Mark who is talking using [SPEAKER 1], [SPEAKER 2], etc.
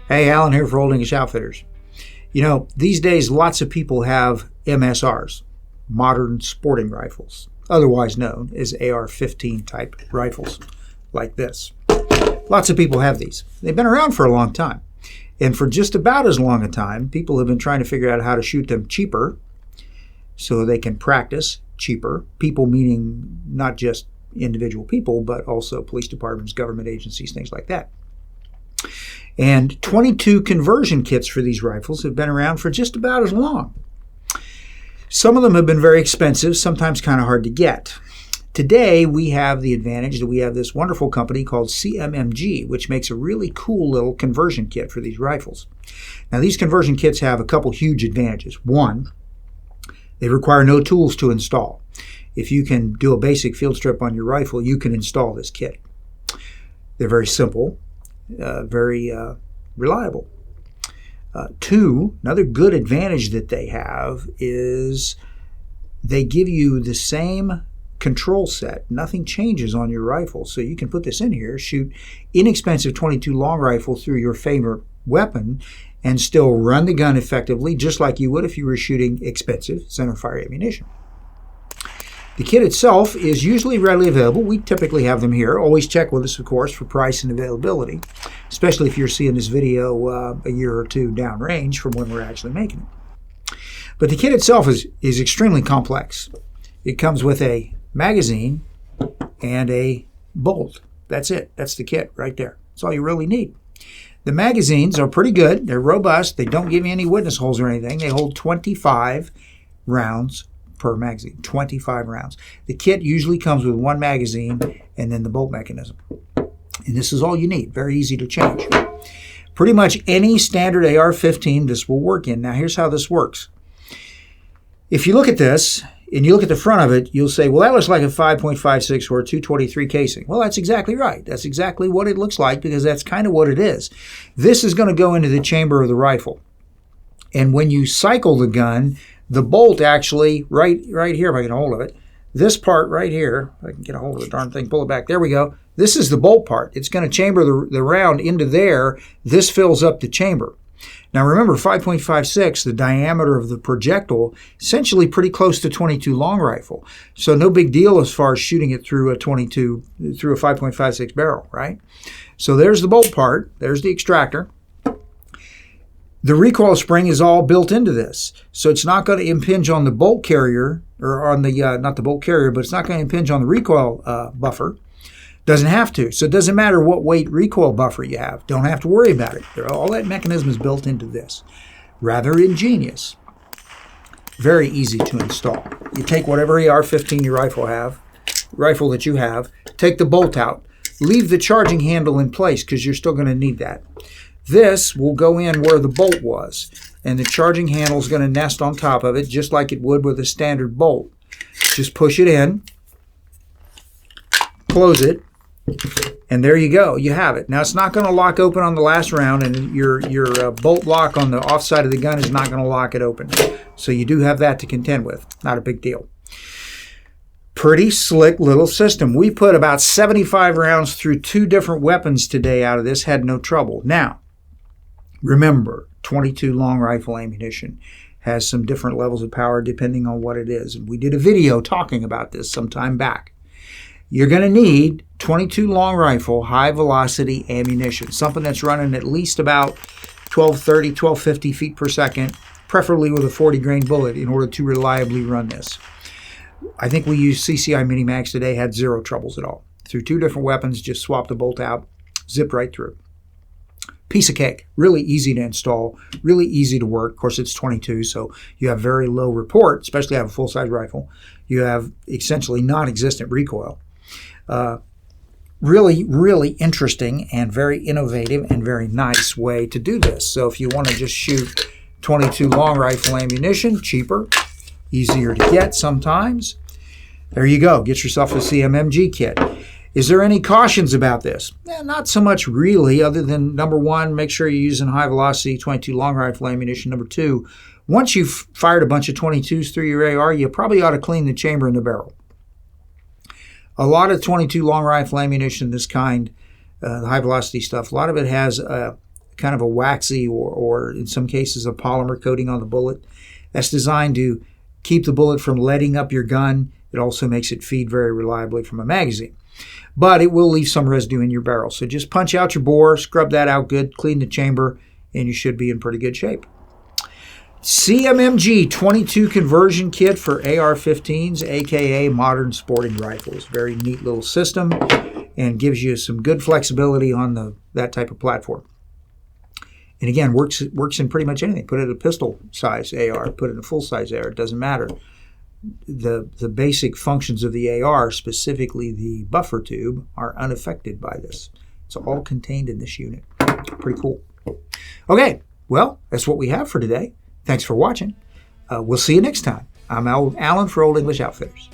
[SPEAKER 1] Hey, Alan here for Holding Outfitters. You know, these days lots of people have MSRs, modern sporting rifles, otherwise known as AR-15 type rifles like this. Lots of people have these. They've been around for a long time. And for just about as long a time, people have been trying to figure out how to shoot them cheaper so they can practice cheaper. People meaning not just individual people, but also police departments, government agencies, things like that. And 22 conversion kits for these rifles have been around for just about as long. Some of them have been very expensive, sometimes kind of hard to get. Today, we have the advantage that we have this wonderful company called CMMG, which makes a really cool little conversion kit for these rifles. Now, these conversion kits have a couple huge advantages. One, they require no tools to install. If you can do a basic field strip on your rifle, you can install this kit. They're very simple, very reliable. Two, another good advantage that they have is they give you the same control set. Nothing changes on your rifle. So you can put this in here, shoot inexpensive 22 long rifle through your favorite weapon, and still run the gun effectively, just like you would if you were shooting expensive centerfire ammunition. The kit itself is usually readily available. We typically have them here. Always check with us, of course, for price and availability, especially if you're seeing this video a year or two downrange from when we're actually making it. But the kit itself is extremely complex. It comes with a magazine and a bolt. That's it. That's the kit right there. That's all you really need. The magazines are pretty good. They're robust. They don't give you any witness holes or anything. They hold 25 rounds per magazine, 25 rounds. The kit usually comes with one magazine and then the bolt mechanism. And this is all you need. Very easy to change. Pretty much any standard AR-15 this will work in. Now here's how this works. If you look at this and you look at the front of it, you'll say, well, that looks like a 5.56 or a 223 casing. Well, that's exactly right. That's exactly what it looks like because that's kind of what it is. This is going to go into the chamber of the rifle. And when you cycle the gun, the bolt actually, right here, if I get a hold of it, this part right here, if I can get a hold of the darn thing, pull it back, there we go. This is the bolt part. It's going to chamber the round into there. This fills up the chamber. Now remember, 5.56, the diameter of the projectile, essentially pretty close to 22 long rifle. So no big deal as far as shooting it through a 5.56 barrel, right? So there's the bolt part. There's the extractor. The recoil spring is all built into this. So it's not going to impinge on the bolt carrier, or on the, not the bolt carrier, but it's not going to impinge on the recoil buffer. Doesn't have to. So it doesn't matter what weight recoil buffer you have. Don't have to worry about it. All that mechanism is built into this. Rather ingenious. Very easy to install. You take whatever AR-15 rifle that you have, take the bolt out, leave the charging handle in place because you're still going to need that. This will go in where the bolt was, and the charging handle is going to nest on top of it just like it would with a standard bolt. Just push it in, close it, and there you go. You have it. Now, it's not going to lock open on the last round, and your bolt lock on the offside of the gun is not going to lock it open. So you do have that to contend with. Not a big deal. Pretty slick little system. We put about 75 rounds through 2 different weapons today out of this. Had no trouble. Now, remember, 22 long rifle ammunition has some different levels of power depending on what it is. And we did a video talking about this some time back. You're going to need 22 long rifle high velocity ammunition, something that's running at least about 1230, 1250 feet per second, preferably with a 40 grain bullet in order to reliably run this. I think we used CCI Mini Mags today, had zero troubles at all. Through 2 different weapons, just swap the bolt out, zip right through. Piece of cake, really easy to install, really easy to work. Of course, it's 22, so you have very low report, especially if you have a full-size rifle. You have essentially non-existent recoil. Really, really interesting and very innovative and very nice way to do this. So if you want to just shoot 22 long rifle ammunition, cheaper, easier to get sometimes, there you go. Get yourself a CMMG kit. Is there any cautions about this? Not so much really, other than number 1, make sure you're using high velocity 22 long rifle ammunition. Number 2, once you've fired a bunch of 22s through your AR, you probably ought to clean the chamber and the barrel. A lot of 22 long rifle ammunition, this kind, the high velocity stuff, a lot of it has kind of a waxy or in some cases a polymer coating on the bullet. That's designed to keep the bullet from letting up your gun. It also makes it feed very reliably from a magazine. But it will leave some residue in your barrel. So just punch out your bore, scrub that out good, clean the chamber, and you should be in pretty good shape. CMMG 22 conversion kit for AR-15s, aka modern sporting rifles. Very neat little system and gives you some good flexibility on that type of platform. And again, works in pretty much anything. Put it in a pistol size AR, put it in a full size AR, it doesn't matter. The basic functions of the AR, specifically the buffer tube, are unaffected by this. It's all contained in this unit. Pretty cool. Okay, well, that's what we have for today. Thanks for watching. We'll see you next time. I'm Alan for Old English Outfitters.